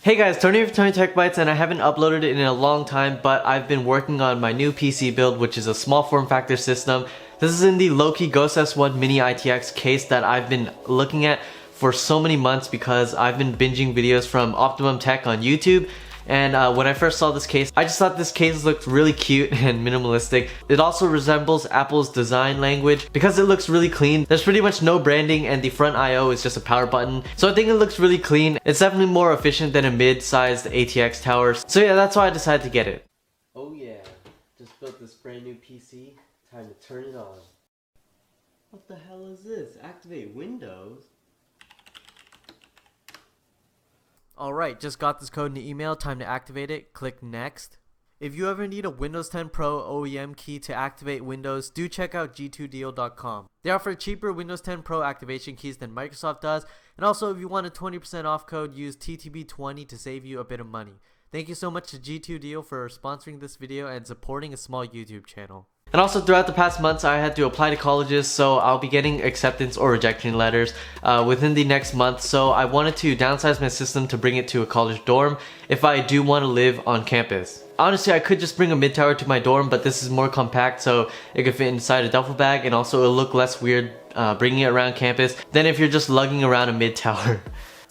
Hey guys, Tony from TonyTechBytes, and I haven't uploaded it in a long time, but I've been working on my new PC build, which is a small form factor system. This is in the Louqe Ghost S1 Mini-ITX case that I've been looking at for so many months because I've been binging videos from Optimum Tech on YouTube. And when I first saw this case, I just thought this case looked really cute and minimalistic. It also resembles Apple's design language because it looks really clean. There's pretty much no branding and the front I/O is just a power button. So I think it looks really clean. It's definitely more efficient than a mid-sized ATX tower. So yeah, that's why I decided to get it. Oh yeah, just built this brand new PC. Time to turn it on. What the hell is this? Activate Windows? Alright, just got this code in the email, time to activate it. Click next. If you ever need a Windows 10 Pro OEM key to activate Windows, do check out g2deal.com. They offer cheaper Windows 10 Pro activation keys than Microsoft does, and also if you want a 20% off code, use TTB20 to save you a bit of money. Thank you so much to G2Deal for sponsoring this video and supporting a small YouTube channel. And also throughout the past months I had to apply to colleges, so I'll be getting acceptance or rejection letters within the next month. So I wanted to downsize my system to bring it to a college dorm if I do want to live on campus. Honestly, I could just bring a mid-tower to my dorm, but this is more compact so it could fit inside a duffel bag, and also it'll look less weird bringing it around campus than if you're just lugging around a mid-tower.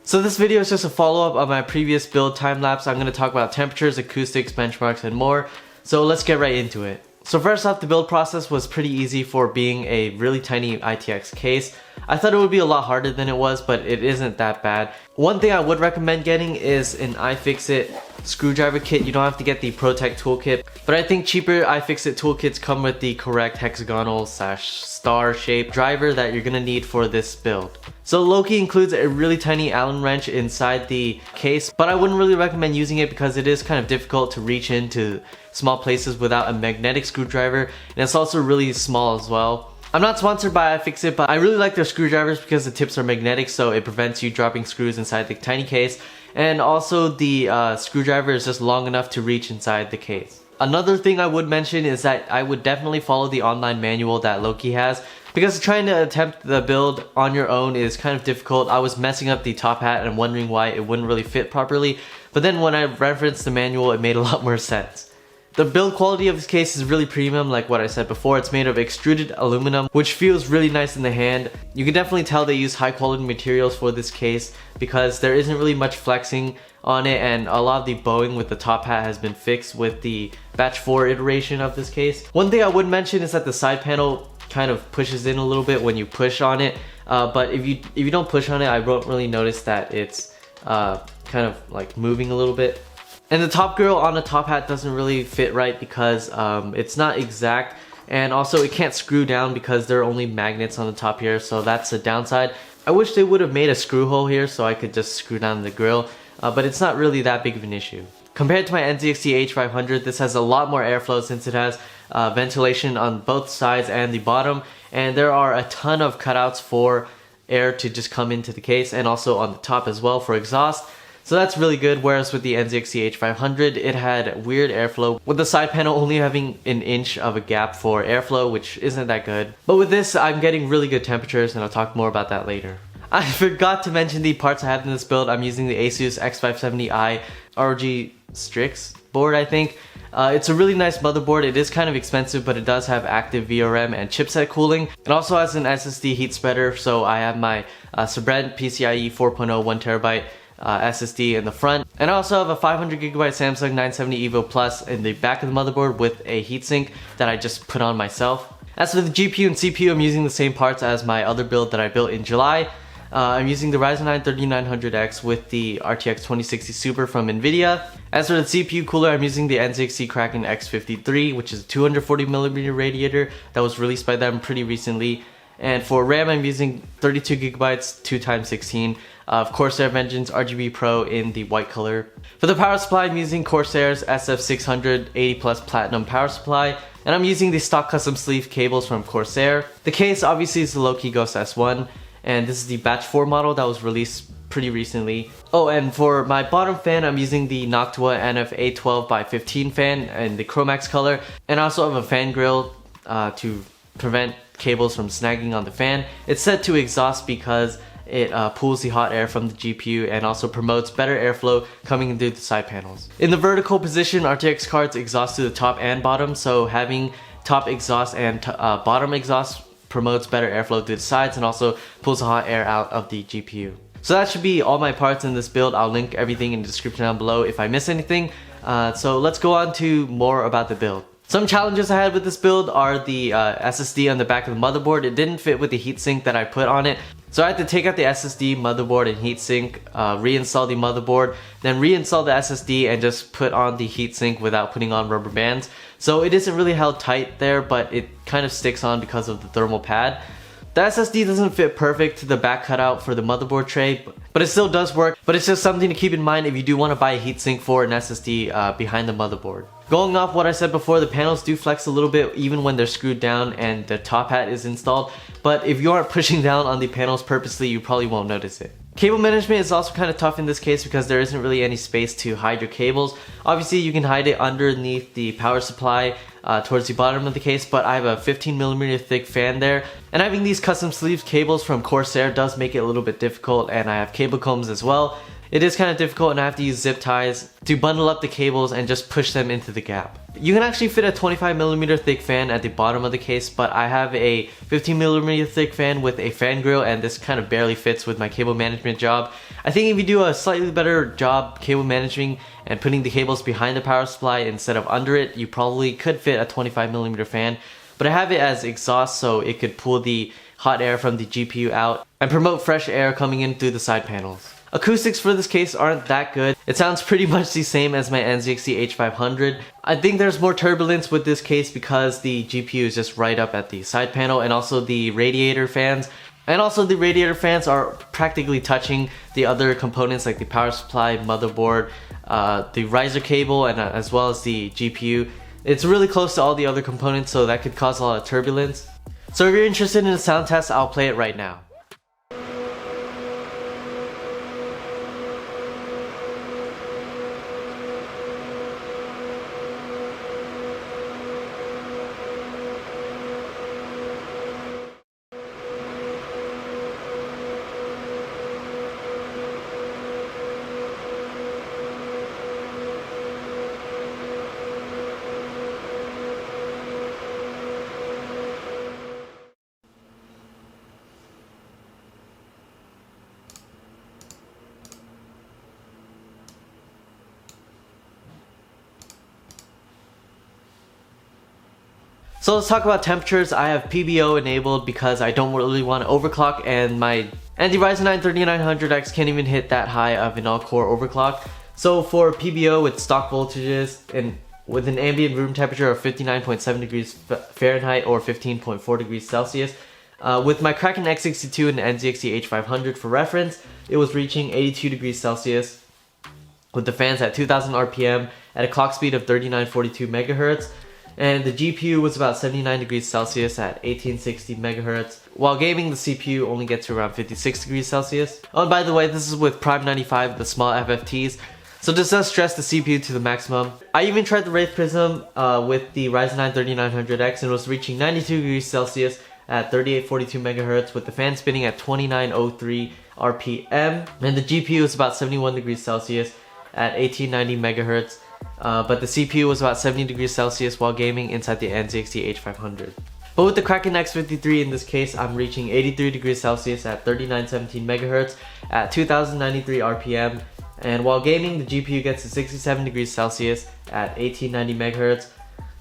So this video is just a follow-up on my previous build time-lapse. I'm going to talk about temperatures, acoustics, benchmarks, and more. So let's get right into it. So first off, the build process was pretty easy for being a really tiny ITX case. I thought it would be a lot harder than it was, but it isn't that bad. One thing I would recommend getting is an iFixit screwdriver kit. You don't have to get the ProTech toolkit, but I think cheaper iFixit toolkits come with the correct hexagonal / star shaped driver that you're gonna need for this build. So Louqe includes a really tiny Allen wrench inside the case, but I wouldn't really recommend using it because it is kind of difficult to reach into small places without a magnetic screwdriver, and it's also really small as well. I'm not sponsored by iFixit, but I really like their screwdrivers because the tips are magnetic, so it prevents you dropping screws inside the tiny case, and also the screwdriver is just long enough to reach inside the case. Another thing I would mention is that I would definitely follow the online manual that Louqe has, because trying to attempt the build on your own is kind of difficult. I was messing up the top hat and wondering why it wouldn't really fit properly, but then when I referenced the manual, it made a lot more sense. The build quality of this case is really premium, like what I said before. It's made of extruded aluminum, which feels really nice in the hand. You can definitely tell they use high quality materials for this case because there isn't really much flexing on it, and a lot of the bowing with the top hat has been fixed with the batch 4 iteration of this case. One thing I would mention is that the side panel kind of pushes in a little bit when you push on it, but if you don't push on it, I won't really notice that it's kind of like moving a little bit. And the top grill on the top hat doesn't really fit right because it's not exact, and also it can't screw down because there are only magnets on the top here, so that's a downside. I wish they would have made a screw hole here so I could just screw down the grill, but it's not really that big of an issue. Compared to my NZXT H500, this has a lot more airflow since it has ventilation on both sides and the bottom, and there are a ton of cutouts for air to just come into the case, and also on the top as well for exhaust. So that's really good, whereas with the NZXT H500, it had weird airflow, with the side panel only having an inch of a gap for airflow, which isn't that good. But with this, I'm getting really good temperatures, and I'll talk more about that later. I forgot to mention the parts I have in this build. I'm using the Asus X570i ROG Strix board, I think. It's a really nice motherboard. It is kind of expensive, but it does have active VRM and chipset cooling. It also has an SSD heat spreader, so I have my Sabrent PCIe 4.0 1TB SSD in the front, and I also have a 500GB Samsung 970 EVO Plus in the back of the motherboard with a heatsink that I just put on myself. As for the GPU and CPU, I'm using the same parts as my other build that I built in July. I'm using the Ryzen 9 3900X with the RTX 2060 Super from NVIDIA. As for the CPU cooler, I'm using the NZXT Kraken X53, which is a 240mm radiator that was released by them pretty recently. And for RAM, I'm using 32GB 2x16 of Corsair Vengeance RGB Pro in the white color. For the power supply, I'm using Corsair's SF600 80+ Platinum power supply, and I'm using the stock custom sleeve cables from Corsair. The case obviously is the Louqe Ghost S1, and this is the batch 4 model that was released pretty recently. Oh, and for my bottom fan, I'm using the Noctua NF812x15 fan in the Chromax color, and I also have a fan grill to prevent cables from snagging on the fan. It's set to exhaust because it pulls the hot air from the GPU and also promotes better airflow coming in through the side panels. In the vertical position, RTX cards exhaust to the top and bottom, so having top exhaust and bottom exhaust promotes better airflow through the sides and also pulls the hot air out of the GPU. So that should be all my parts in this build. I'll link everything in the description down below if I miss anything. So let's go on to more about the build. Some challenges I had with this build are the SSD on the back of the motherboard. It didn't fit with the heatsink that I put on it. So I had to take out the SSD, motherboard, and heatsink, reinstall the motherboard, then reinstall the SSD and just put on the heatsink without putting on rubber bands. So it isn't really held tight there, but it kind of sticks on because of the thermal pad. The SSD doesn't fit perfect to the back cutout for the motherboard tray, but it still does work. But it's just something to keep in mind if you do want to buy a heatsink for an SSD behind the motherboard. Going off what I said before, the panels do flex a little bit even when they're screwed down and the top hat is installed. But if you aren't pushing down on the panels purposely, you probably won't notice it. Cable management is also kind of tough in this case because there isn't really any space to hide your cables. Obviously you can hide it underneath the power supply towards the bottom of the case, but I have a 15mm thick fan there, and having these custom sleeves cables from Corsair does make it a little bit difficult, and I have cable combs as well. It is kind of difficult and I have to use zip ties to bundle up the cables and just push them into the gap. You can actually fit a 25mm thick fan at the bottom of the case, but I have a 15mm thick fan with a fan grill and this kind of barely fits with my cable management job. I think if you do a slightly better job cable managing and putting the cables behind the power supply instead of under it, you probably could fit a 25mm fan. But I have it as exhaust so it could pull the hot air from the GPU out and promote fresh air coming in through the side panels. Acoustics for this case aren't that good. It sounds pretty much the same as my NZXT H500. I think there's more turbulence with this case because the GPU is just right up at the side panel, and also the radiator fans. And also the radiator fans are practically touching the other components like the power supply, motherboard, the riser cable, and as well as the GPU. It's really close to all the other components, so that could cause a lot of turbulence. So if you're interested in a sound test, I'll play it right now. So let's talk about temperatures. I have PBO enabled because I don't really want to overclock, and the Ryzen 9 3900X can't even hit that high of an all-core overclock. So for PBO with stock voltages and with an ambient room temperature of 59.7 degrees Fahrenheit or 15.4 degrees Celsius, with my Kraken X53 and NZXT H500 for reference, it was reaching 82 degrees Celsius with the fans at 2000 RPM at a clock speed of 3942 megahertz. And the GPU was about 79 degrees Celsius at 1860 megahertz. While gaming, the CPU only gets to around 56 degrees Celsius. Oh, and by the way, this is with Prime 95, the small FFTs. So this does stress the CPU to the maximum. I even tried the Wraith Prism with the Ryzen 9 3900X and was reaching 92 degrees Celsius at 3842 megahertz with the fan spinning at 2903 RPM. And the GPU is about 71 degrees Celsius at 1890 megahertz. But the CPU was about 70 degrees Celsius while gaming inside the NZXT H500. But with the Kraken X53 in this case, I'm reaching 83 degrees Celsius at 3917 megahertz at 2093 RPM. And while gaming, the GPU gets to 67 degrees Celsius at 1890 megahertz.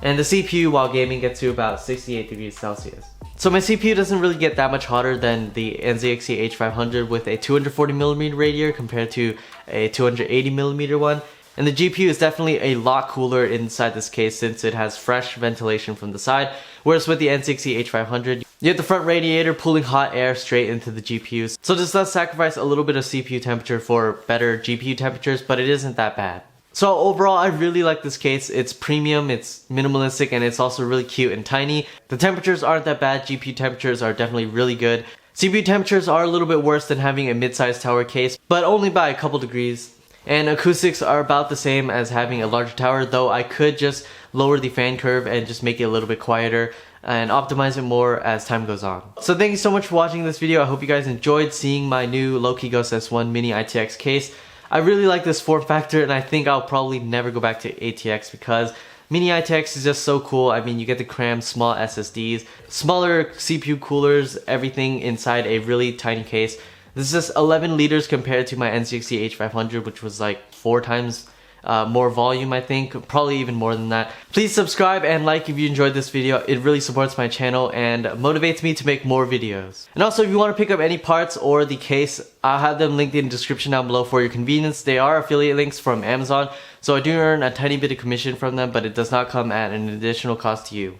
And the CPU while gaming gets to about 68 degrees Celsius. So my CPU doesn't really get that much hotter than the NZXT H500 with a 240mm radiator compared to a 280mm one. And the GPU is definitely a lot cooler inside this case since it has fresh ventilation from the side, whereas with the NZXT H500, you have the front radiator pulling hot air straight into the GPU. So this does sacrifice a little bit of CPU temperature for better GPU temperatures, but it isn't that bad. So overall, I really like this case. It's premium, it's minimalistic, and it's also really cute and tiny. The temperatures aren't that bad, GPU temperatures are definitely really good. CPU temperatures are a little bit worse than having a mid-sized tower case, but only by a couple degrees. And acoustics are about the same as having a larger tower, though I could just lower the fan curve and just make it a little bit quieter. and optimize it more as time goes on. So thank you so much for watching this video. I hope you guys enjoyed seeing my new Louqe Ghost S1 Mini-ITX case. I really like this form factor, and I think I'll probably never go back to ATX because Mini-ITX is just so cool. I mean, you get to cram small SSDs, smaller CPU coolers, everything inside a really tiny case. This is just 11 liters compared to my NZXT H500, which was like 4 times more volume, I think, probably even more than that. Please subscribe and like if you enjoyed this video. It really supports my channel and motivates me to make more videos. And also, if you want to pick up any parts or the case, I'll have them linked in the description down below for your convenience. They are affiliate links from Amazon, so I do earn a tiny bit of commission from them, but it does not come at an additional cost to you.